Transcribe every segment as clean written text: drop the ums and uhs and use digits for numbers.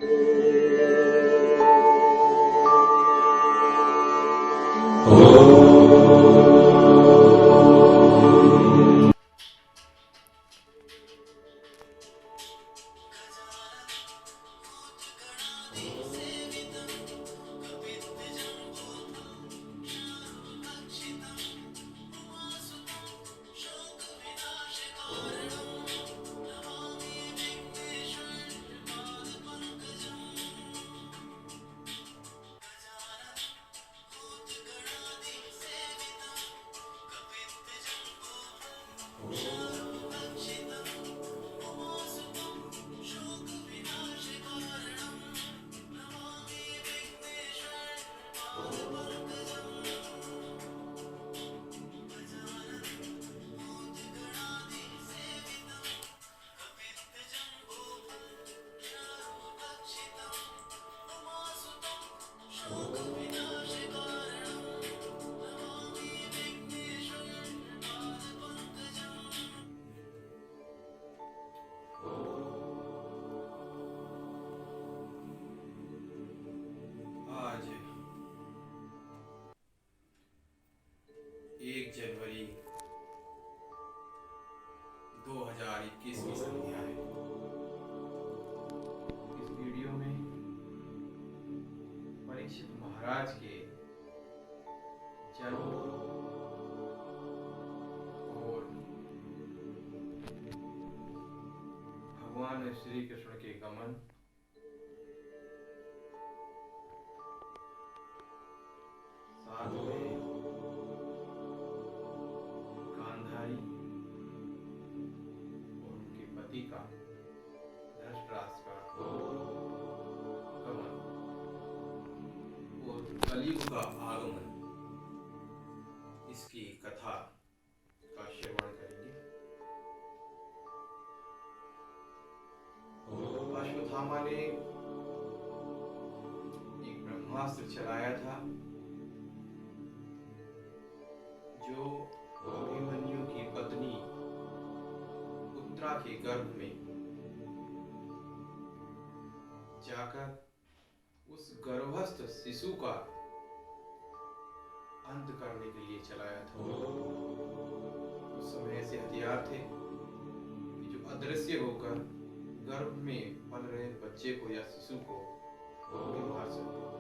आज 1 जनवरी 2021 की संध्या है। इस वीडियो में परीक्षित महाराज के जन्म और भगवान श्री कृष्ण के गमन, साथ में गांधारी और उनके पति का धृतराष्ट्र का गमन और कलयुग का आगमन, इसकी कथा का श्रवण करेंगे। अश्वत्थामा ने एक ब्रह्मास्त्र चलाया था जो अभिमन्यु की पत्नी उत्तरा के गर्भ में जाकर उस गर्भस्थ शिशु का अंत करने के लिए चलाया था। उस समय ऐसे हथियार थे कि जो अदृश्य होकर गर्भ में पल रहे बच्चे को या शिशु को भी मार सकते थे।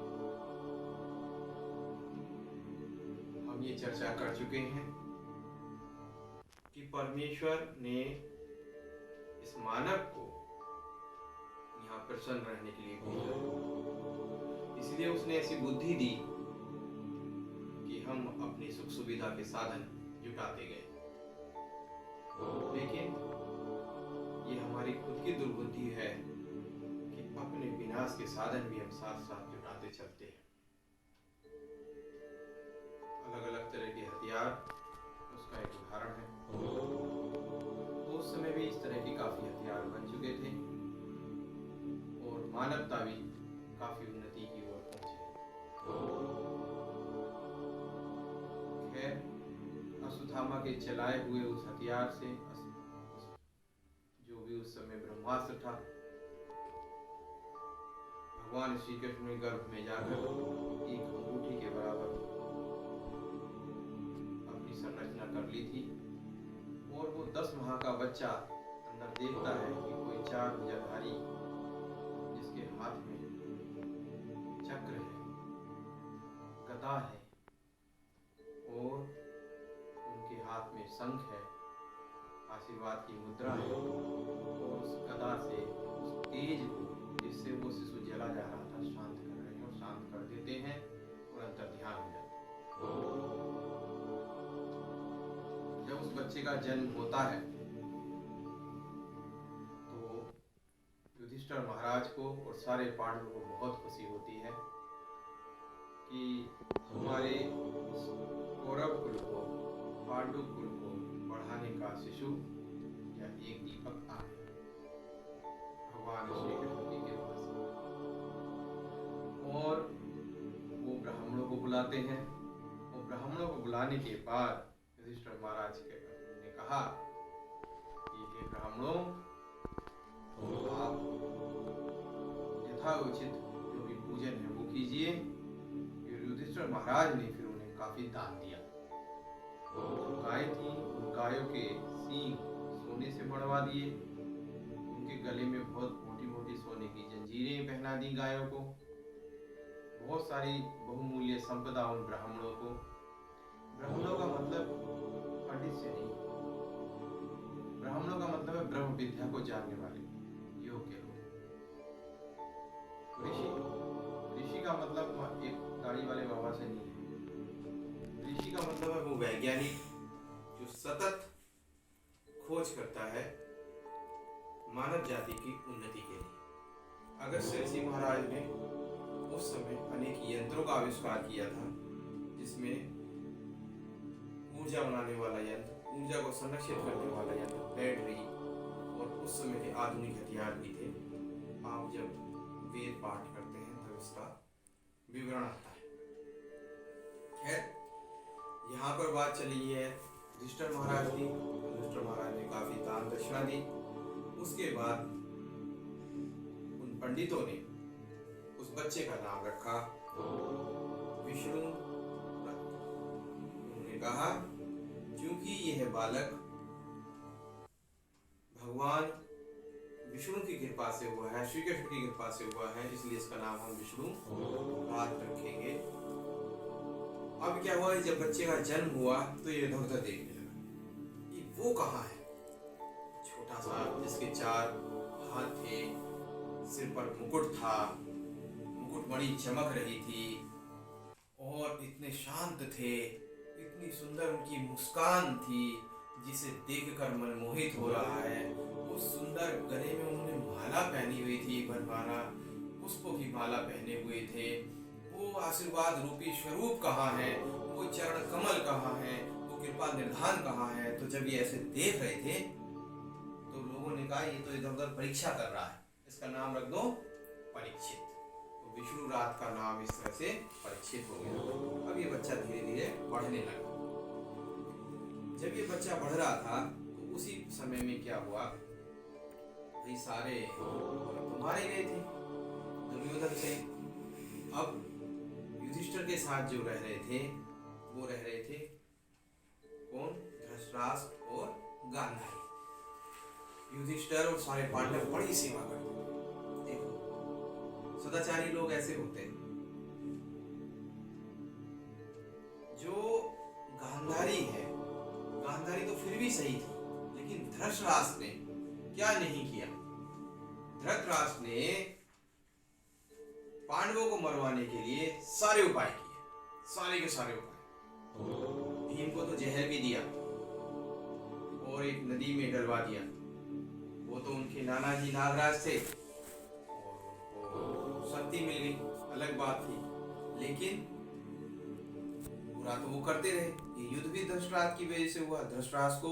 हम ये चर्चा कर चुके हैं कि परमेश्वर ने इस मानव को यहाँ प्रसन्न रहने के लिए भेजा, इसलिए उसने ऐसी बुद्धि दी कि हम अपनी सुख सुविधा के साधन जुटाते गए। लेकिन ये हमारी खुद की दुर्बुद्धि है कि अपने विनाश के साधन भी हम साथ साथ जुटाते चलते हैं। अलग अलग तरह के हथियार उसका एक उदाहरण है। तो उस समय भी इस तरह के काफी हथियार बन चुके थे और मानवता भी काफी उन्नति की ओर पहुंची। खैर, अश्वत्थामा के चलाए हुए उस हथियार से जो भी उस समय ब्रह्मास्त्र था, भगवान श्री कृष्ण ने गर्भ में जाकर एक अंगूठी के बराबर अपनी संरचना कर ली थी और वो 10 माह का बच्चा अंदर देखता है कि कोई 4 भुजाधारी जिसके हाथ में चक्र है, गदा है और उनके हाथ में शंख है, आशीर्वाद की मुद्रा है, और उस गदा से उस तेज को जिससे वो शिशु जला जा रहा था शांत कर रहे हैं और शांत कर देते हैं और अंतर ध्यान हो जाता है। जब उस बच्चे का जन्म होता है तो युधिष्ठिर महाराज को और सारे पांडवों को बहुत खुशी होती है कि हमारे कौरव कुल को, पांडु कुल को बढ़ाने का शिशु या एक दीपक आ गया भगवान श्री कृष्ण की कृपा से। और वो ब्राह्मणों को बुलाते हैं और ब्राह्मणों को बुलाने के बाद युधिष्ठिर महाराज ने कहा कि हे ब्राह्मणों, आप यथाउचित जो भी पूजन है वो कीजिए। युधिष्ठिर महाराज ने फिर उन्हें काफी दान दिया। जो गाय थी उन गायों के सींग सोने से मढ़वा दिए, उनके गले में बहुत मोटी मोटी सोने की जंजीरें पहना दी गायों को, बहुत सारी बहुमूल्य संपदा उन ब्राह्मणों को। ब्राह्मणों का मतलब पंडित से नहीं, ब्राह्मणों का मतलब है ब्रह्म विद्या को जानने वाले योग्य लोग। ऋषि, ऋषि का मतलब एक दाढ़ी वाले बाबा से नहीं है। ऋषि का मतलब है वो वैज्ञानिक जो सतत खोज करता है मानव जाति की उन्नति के लिए। अगस्त्य ऋषि महाराज ने उस समय अनेक यंत्रों का आविष्कार किया था, जिसमें ऊर्जा बनाने वाला यंत्र, ऊर्जा को संरक्षित करने वाला यंत्र, बैटरी और उस समय के आधुनिक हथियार भी थे। आप जब वेद पाठ करते हैं तब इसका विवरण आता है। खैर, यहाँ पर बात चली है युधिष्ठिर महाराज की। युधिष्ठिर महाराज ने काफी दान दक्षिणा दी। उसके बाद उन पंडितों ने उस बच्चे का नाम रखा विष्णु। उन्होंने कहा क्योंकि यह बालक भगवान विष्णु की कृपा से हुआ है, श्री कृष्ण की कृपा से हुआ है, इसलिए इसका नाम हम विष्णु राज रखेंगे। अब क्या हुआ, जब बच्चे का जन्म हुआ तो ये इधर उधर देखने लगा, ये वो कहाँ है, छोटा सा जिसके 4 हाथ थे, सिर पर मुकुट था, मुकुटमणि चमक रही थी और इतने शांत थे, इतनी सुंदर उनकी मुस्कान थी जिसे देखकर मन मोहित हो रहा है। वो सुंदर गले में उन्होंने माला पहनी हुई थी, बनवाना पुष्पों की माला पहने हुए थे। वो आशीर्वाद रूपी स्वरूप कहाँ है, वो चरण कमल कहाँ है, वो कृपा निर्धान कहाँ है। तो जब ये ऐसे देख रहे थे तो लोगों ने कहा ये तो इधर उधर परीक्षा कर रहा है, इसका नाम रख दो परीक्षित। तो विष्णु रात का नाम इस तरह से परीक्षित हो गया। अब ये बच्चा धीरे धीरे बढ़ने लगा। जब ये बच्चा बढ़ रहा था तो उसी समय में क्या हुआ, भाई सारे तुम्हारे गए थे दुर्योधन से। अब युधिष्ठिर के साथ जो रह रहे थे वो रह रहे थे कौन, धृतराष्ट्र और गांधारी। युधिष्ठिर और सारे पांडव बड़ी सेवा करते थे। देखो सदाचारी लोग ऐसे होते हैं। जो गांधारी है, गांधारी तो फिर भी सही थी, लेकिन धृतराष्ट्र ने क्या नहीं किया। धृतराष्ट्र ने पांडवों को मरवाने के लिए सारे उपाय किए, सारे के सारे उपाय। भीम को तो जहर भी दिया और एक नदी में डलवा दिया। वो तो उनके नाना जी नागराज थे और उनको शक्ति मिल गई, अलग बात थी, लेकिन बुरा तो वो करते रहे। ये युद्ध भी धृतराष्ट्र की वजह से हुआ। धृतराष्ट्र को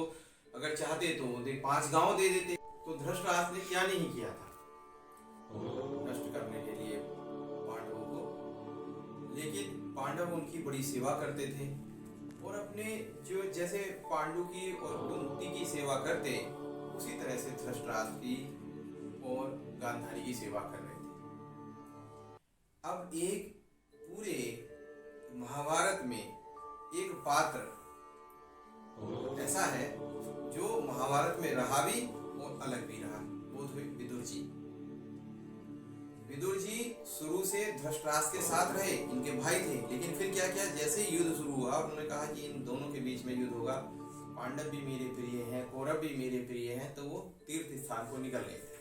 अगर चाहते तो 5 गांव दे देते। तो धृतराष्ट्र ने क्या नहीं किया था नष्ट करने के लिए पांडवों को, लेकिन पांडव उनकी बड़ी सेवा करते थे और अपने जो जैसे पांडु की और कुंती की सेवा करते उसी तरह से धृतराष्ट्र की और गांधारी की सेवा कर रहे थे। अब एक पूरे महाभारत में एक पात्र ऐसा है जो महाभारत में रहा भी और अलग भी रहा, वो थे विदुर जी। विदुर जी शुरू से धृतराष्ट्र के साथ रहे, इनके भाई थे, लेकिन फिर क्या किया, जैसे ही युद्ध शुरू हुआ उन्होंने कहा कि इन दोनों के बीच में युद्ध होगा, पांडव भी मेरे प्रिय हैं, कौरव भी मेरे प्रिय हैं, तो वो तीर्थ स्थान को निकल गए थे।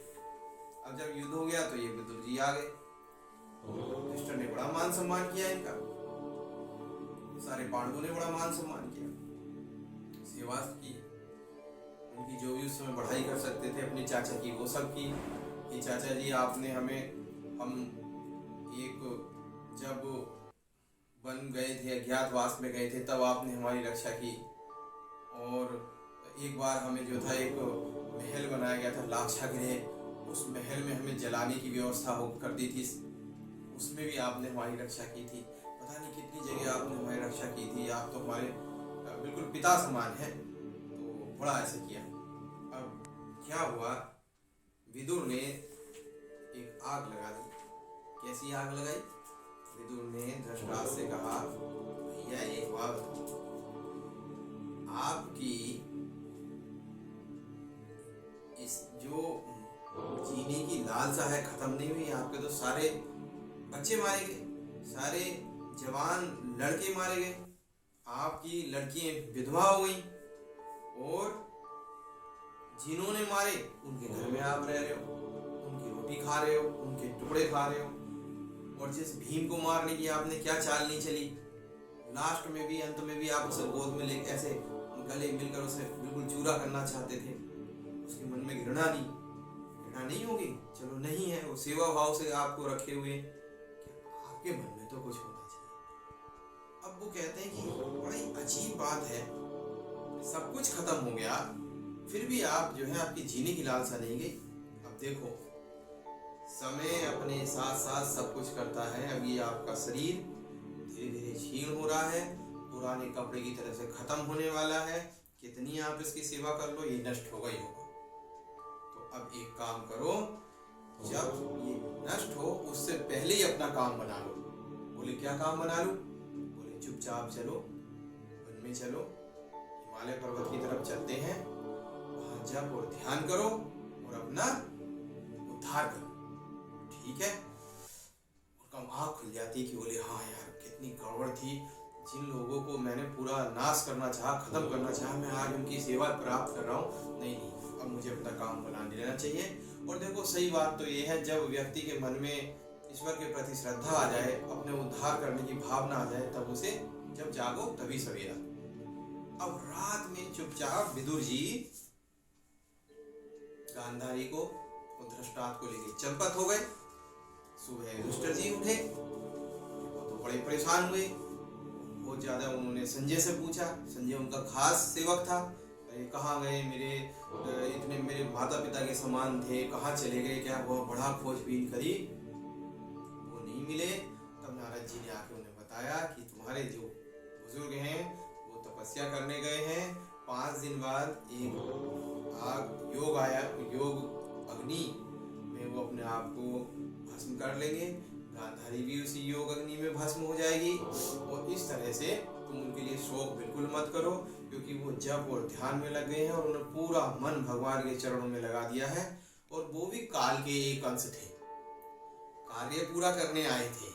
अब जब युद्ध हो गया तो ये विदुर जी आ गए। युधिष्ठिर ने बड़ा मान सम्मान किया इनका, सारे पांडवों ने बड़ा मान सम्मान किया, सेवा की, उनकी जो भी उस समय बढ़ाई कर सकते थे अपने चाचा की वो सब की। कि चाचा जी आपने हमें, हम एक जब बन गए थे, अज्ञातवास में गए थे, तब आपने हमारी रक्षा की। और एक बार हमें जो था एक महल बनाया गया था लाक्षा गृह, उस महल में हमें जलाने की व्यवस्था हो कर दी थी, उसमें भी आपने हमारी रक्षा की थी। पता नहीं कितनी जगह आपने हमारी रक्षा की थी, आप तो हमारे बिल्कुल पिता समान हैं। तो बड़ा ऐसे किया। अब क्या हुआ, विदुर ने एक आग लगा दी कैसी आग लगाई? विदुर ने धृतराष्ट्र से कहा, भैया एक बात बताओ, आपकी इस जो जीने की लालसा है खत्म नहीं हुई। आपके तो सारे बच्चे मारे गए, सारे जवान लड़के मारे गए, आपकी लड़कियां विधवा हो गई, और जिन्होंने मारे उनके घर में आप रह रहे हो, उनकी रोटी खा रहे हो, उनके टुकड़े खा रहे हो। और जिस भीम को मारने की आपने क्या चाल नहीं चली, लास्ट में भी अंत में भी आप उसे गोद में लेके ऐसे गले मिलकर उसे बिल्कुल चूरा करना चाहते थे। उसके मन में घृणा नहीं होगी? चलो नहीं है, वो सेवा भाव से आपको रखे हुए, आपके मन में तो कुछ होना चाहिए। अब वो कहते हैं कि बड़ी अजीब बात है, सब कुछ खत्म हो गया, फिर भी आप जो है आपकी जीने की लालसा नहीं गई। अब देखो, समय अपने साथ साथ सब कुछ करता है। अभी आपका शरीर धीरे धीरे क्षीण हो रहा है, पुराने कपड़े की तरह से खत्म होने वाला है। कितनी आप इसकी सेवा कर लो, ये नष्ट होगा ही होगा। तो अब एक काम करो, जब ये नष्ट हो उससे पहले ही अपना काम बना लो। बोले क्या काम बना लूं? बोले चुपचाप चलो, वन में चलो, हिमालय पर्वत की तरफ चलते हैं, वहां जप और ध्यान करो और अपना उद्धार करो। ठीक है? उनका आँख खुल जाती कि बोले हाँ यार, कितनी गड़बड़ थी, जिन लोगों को मैंने पूरा नाश करना चाहा, खत्म करना चाहा, मैं आज उनकी सेवा प्राप्त कर रहा हूँ। नहीं, अब मुझे अपना काम बना लेना चाहिए। और देखो, सही बात तो ये है, जब व्यक्ति के मन में ईश्वर के प्रति श्रद्धा आ जाए, अपने उद्धार करने की भावना आ जाए, तब उसे जब जागो तभी सवेरा। अब रात में चुपचाप विदुर जी गांधारी को और धृतराष्ट्र को लेके चंपत हो गए। सुबह युधिष्ठिर जी उठे तो बड़े परेशान हुए, बहुत ज्यादा उन्होंने संजय से पूछा। संजय उनका खास सेवक था। अरे कहाँ गए मेरे इतने मेरे माता पिता के समान थे, कहाँ चले गए? क्या वो बड़ा खोजबीन करी, वो नहीं मिले। तब नारद जी ने आके उन्हें बताया कि तुम्हारे जो बुजुर्ग हैं वो तपस्या करने गए हैं, 5 दिन बाद एक आग योग आया, योग अग्नि में वो अपने आप को भस्म कर लेंगे। गांधारी भी उसी योग अग्नि में भस्म हो जाएगी। और इस तरह से तुम उनके लिए शोक बिल्कुल मत करो, क्योंकि वो जप और ध्यान में लग गए हैं और उन्होंने पूरा मन भगवान के चरणों में लगा दिया है। और वो भी काल के एक अंश थे, कार्य पूरा करने आए थे,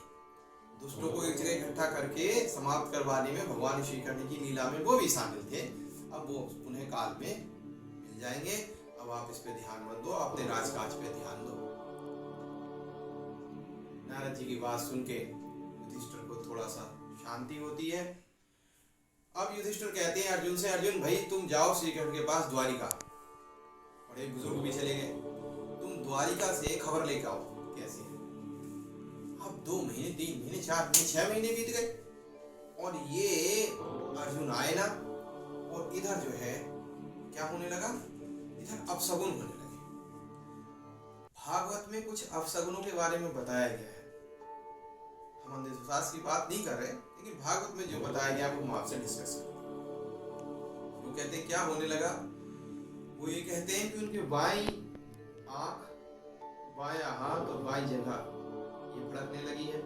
दुष्टों को एक जगह इकट्ठा करके समाप्त करवाने में भगवान श्री कृष्ण की लीला में वो भी शामिल थे। अब वो उन्हें काल में मिल जाएंगे। अब आप इस पे ध्यान मत दो, अपने राजकाज पे ध्यान दो। नारद जी की बात सुन के युधिष्ठिर को थोड़ा सा शांति होती है। अब युधिष्ठिर कहते हैं अर्जुन से, अर्जुन भाई तुम जाओ श्री कृष्ण के पास द्वारिका। बड़े बुजुर्ग भी चले गए, तुम द्वारिका से खबर लेकर आओ कैसे। अब 2 महीने 3 महीने 4 महीने 6 महीने बीत गए और ये अर्जुन आए ना। और इधर जो है क्या होने लगा, इधर अपशगुन होने लगे। भागवत में कुछ अपशगुनों के बारे में बताया गया है। हम अंधविश्वास की बात नहीं कर रहे, लेकिन भागवत में जो बताया गया वो हम आपसे डिस्कस करेंगे। वो कहते हैं क्या होने लगा, वो ये कहते हैं कि उनके बाईं आंख, बायां हाथ और बाईं जगह ये भड़कने लगी है।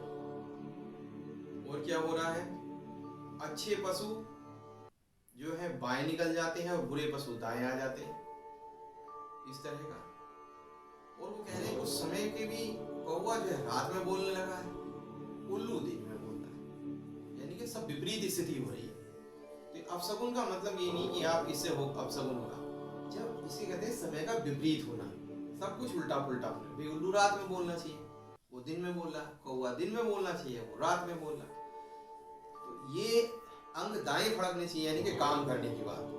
और क्या हो रहा है, अच्छे पशु जो है बाएं निकल जाते हैं और बुरे पशु दाएं आ जाते हैं, इस तरह का। और वो कह रहे हैं उस समय के भी कौवा जो है रात में बोलने लगा है, उल्लू दिन में बोलता है, यानी कि सब विपरीत स्थिति हो रही है। तो अपशगुन का मतलब ये नहीं कि आप इससे हो अपशगुन होगा, जब इसे कहते हैं समय का विपरीत होना, सब कुछ उल्टा पुल्टा होना। भाई उल्लू रात में बोलना चाहिए, वो दिन में बोल रहा, कौवा दिन में बोलना चाहिए, वो रात में बोल रहा। तो ये अंग दाएं फड़कने चाहिए, यानी कि काम करने की बात।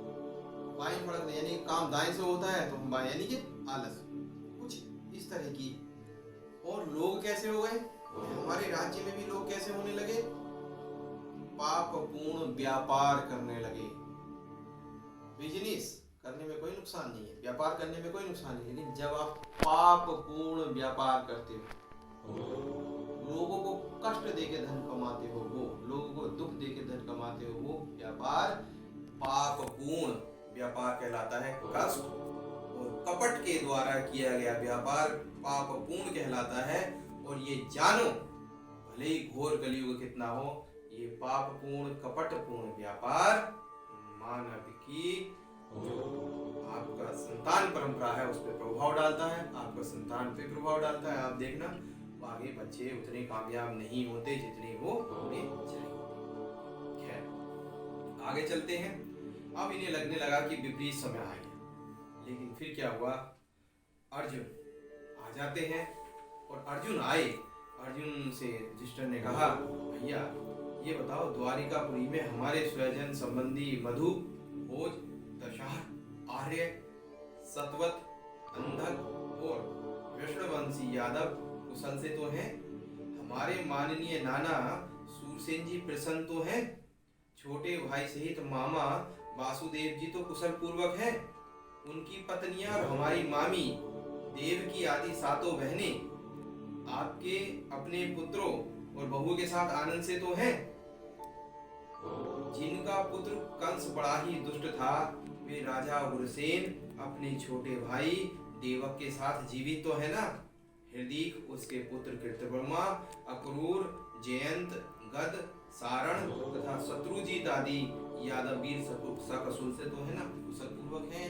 बाएं फड़कने यानी काम दाएं से होता है, तो हम बाएं यानी कि आलस, कुछ इस तरह की। और लोग कैसे हो गए, हमारे राज्य में भी लोग कैसे होने लगे, पापपूर्ण व्यापार करने लगे। बिजनेस करने में कोई नुकसान नहीं है, व्यापार करने में कोई नुकसान नहीं है, लेकिन जब आप पापपूर्ण व्यापार करते हो, लोगों को कष्ट देके धन कमाते हो, वो लोगों को दुख देके धन कमाते हो, वो व्यापार पापपूर्ण व्यापार कहलाता है। कष्ट और कपट के द्वारा किया गया व्यापार पापपूर्ण कहलाता है। और ये जानो, भले ही घोर कलयुग कितना हो, ये पापपूर्ण कपटपूर्ण व्यापार मानव की आपका संतान परंपरा है उस पर प्रभाव डालता है, आपका संतान पे प्रभाव डालता है। आप देखना आगे बच्चे उतने कामयाब नहीं होते जितने वो होने चाहिए। खैर आगे चलते हैं। अब इन्हें लगने लगा कि विपरीत समय आ गया, लेकिन फिर क्या हुआ, अर्जुन आ जाते हैं। और अर्जुन आए, अर्जुन से युधिष्ठिर ने कहा, भैया ये बताओ, द्वारिकापुरी में हमारे स्वजन संबंधी मधु, भोज, दशहर, आर्य, सतवत, अंधक और वैष्णवंशी यादव कुशल से तो हैं। हमारे माननीय नाना सूरसेन जी प्रसन्न तो हैं। छोटे भाई सहित मामा वासुदेव जी तो कुशल पूर्वक हैं। उनकी पत्नियां और हमारी मामी देवकी आदि सातों बहनें आपके अपने पुत्रों और बहू के साथ आनंद से तो हैं। जिनका पुत्र कंस बड़ा ही दुष्ट था, वे राजा उग्रसेन अपने छोटे भाई देवक के साथ जीवित तो है ना। हृदीक उसके पुत्र कृतवर्मा, अक्रूर, जयंत, गद, सारण तथा शत्रुजीत आदि यादव वीर सकसुल से तो है ना, कुशल पूर्वक है।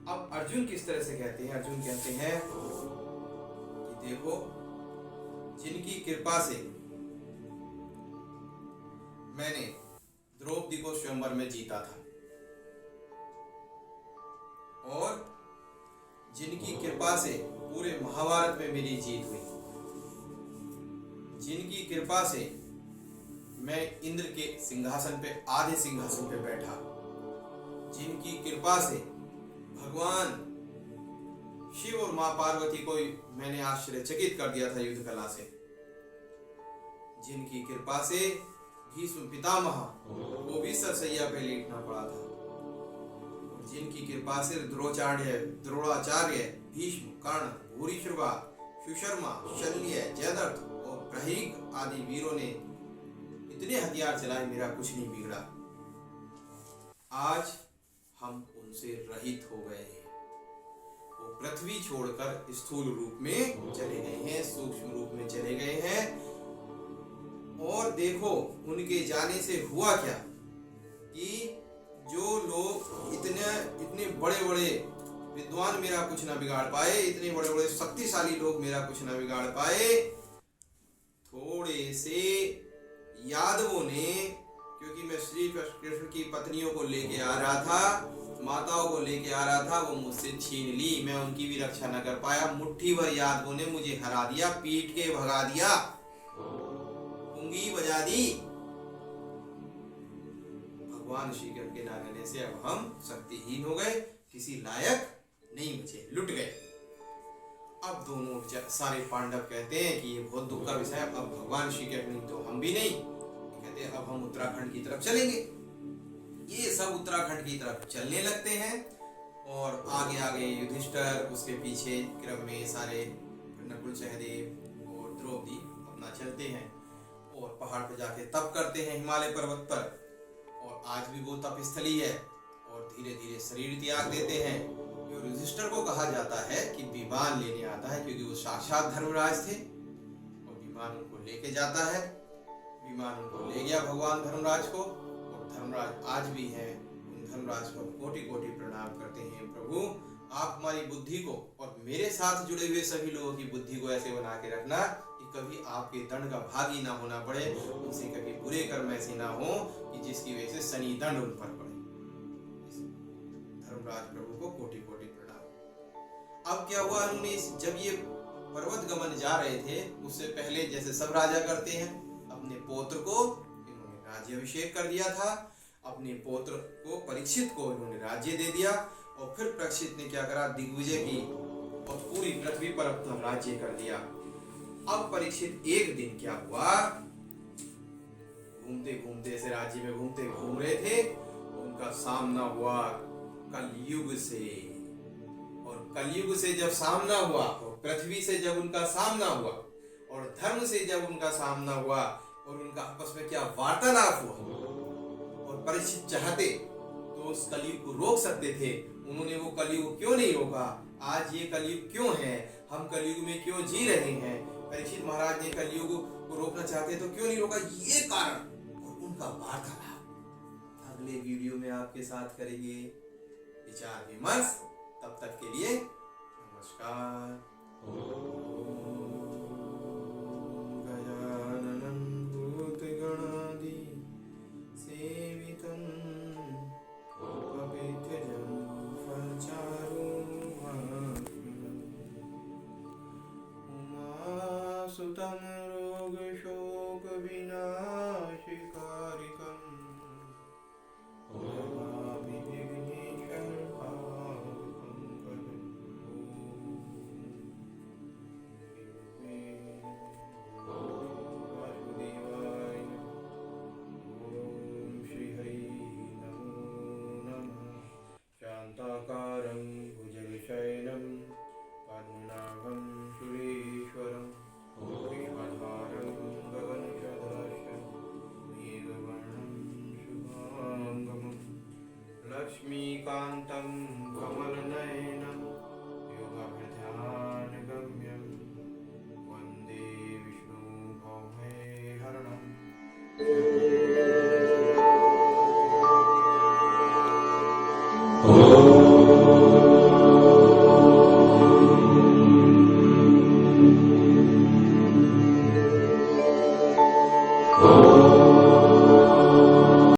अब अर्जुन किस तरह से कहते हैं, अर्जुन कहते हैं कि देखो, जिनकी कृपा से मैंने द्रौपदी को स्वयंवर में जीता था, और जिनकी कृपा से पूरे महाभारत में मेरी जीत हुई, जिनकी कृपा से मैं इंद्र के सिंहासन पे, आधे सिंहासन पे बैठा, जिनकी कृपा से भगवान शिव और मां पार्वती को मैंने आश्चर्यचकित कर दिया था युद्ध कला से, जिनकी कृपा से भीष्म पितामह को भी सरसैया पे लेटना पड़ा था, और जिनकी कृपा से द्रोणाचार्य, भीष्म, कर्ण, भूरिश्रवा, सुशर्मा, शल्य, जयद्रथ और प्रहीक आदि वीरों ने इतने हथियार चलाए, मेरा कुछ नहीं बिगड़ा। आज हम उनसे रहित हो गए हैं। वो पृथ्वी छोड़कर स्थूल रूप में चले गए हैं, सूक्ष्म रूप में चले गए हैं। और देखो उनके जाने से हुआ क्या कि जो लोग इतने बड़े बड़े विद्वान मेरा कुछ ना बिगाड़ पाए, इतने बड़े बड़े शक्तिशाली लोग मेरा कुछ ना बिगाड़ पाए, थोड़े से यादवों ने, क्योंकि मैं श्री कृष्ण की पत्नियों को लेके आ रहा था, माताओं को लेके आ रहा था, वो मुझसे छीन ली, मैं उनकी भी रक्षा न कर पाया। मुट्ठी भर यादवों ने मुझे हरा दिया, पीट के भगा दिया, उंगली बजा दी। भगवान श्री कृष्ण के ना रहने से अब हम शक्तिहीन हो गए, किसी लायक नहीं बचे, लुट गए। अब दोनों सारे पांडव कहते हैं कि ये बहुत दुख का विषय है, अब भगवान श्री कृष्ण तो हम भी नहीं, कहते हैं अब हम उत्तराखंड की तरफ चलेंगे। ये सब उत्तराखंड की तरफ चलने लगते हैं, और आगे आगे युधिष्ठिर, उसके पीछे क्रम में सारे नकुल, सहदेव और द्रौपदी अपना चलते हैं, और पहाड़ पर जाके तप करते हैं हिमालय पर्वत पर। और आज भी वो तप स्थली है, और धीरे धीरे शरीर त्याग देते हैं। युधिष्ठिर को कहा जाता है कि विमान लेने आता है, क्योंकि वो साक्षात धर्मराज थे, और विमान उनको लेके जाता है। विमान उनको ले गया भगवान धर्मराज को, और धर्मराज आज भी हैं। उन धर्मराज को कोटि कोटि प्रणाम करते हैं, प्रभु आप हमारी बुद्धि को और मेरे साथ जुड़े हुए सभी लोगों की बुद्धि को ऐसे बना के रखना कि कभी आपके दंड का भागी ना होना पड़े, उनसे कभी बुरे कर्म ऐसे ना हो कि जिसकी वजह से शनि दंड उन पर पड़े। धर्मराज प्रभु को कोटि कोटि प्रणाम। अब क्या हुआ, उन्होंने जब ये पर्वत गमन जा रहे थे, उससे पहले जैसे सब राजा करते हैं, अपने पौत्र को इन्होंने राज्याभिषेक कर दिया था। अपने पौत्र को, परीक्षित को इन्होंने राज्य दे दिया, और फिर परीक्षित ने क्या करा, दिग्विजय की और पूरी पृथ्वी पर अपना राज्य कर दिया। अब परीक्षित एक दिन क्या हुआ, घूमते घूमते ऐसे राज्य में घूम रहे थे, उनका सामना हुआ कलयुग से। और कलयुग से जब सामना हुआ, और पृथ्वी से जब उनका सामना हुआ, और धर्म से जब उनका सामना हुआ, और उनका आपस में क्या वार्तालाप हुआ, और परीक्षित चाहते तो उस कलयुग को रोक सकते थे। उन्होंने वो कलयुग क्यों नहीं रोका? आज ये कलयुग क्यों है? हम कलयुग में क्यों जी रहे हैं। परीक्षित महाराज ने कलयुग को रोकना चाहते तो क्यों नहीं रोका, ये कारण और उनका वार्तालाप अगले वीडियो में आपके साथ करेंगे विचार विमर्श। तब तक के लिए नमस्कार। गजाननं भूतगणादि सेवितं उमासुतं रोगशोकविनाशकारिकं नमामि विघ्नेश्वरं पादपङ्कजं। वासुदेवाय ॐ श्रीहरि नमो नमः। शान्ताकारं भुजगशयनं पद्मनाभं सुरेश्वरं विश्वधारं गगनसदृशं मेघवर्णं शुभाङ्गं लक्ष्मीकान्तं कमलनयनं योगभ्यध्यानगम्यं वन्दे विष्णुभवभयहरणं।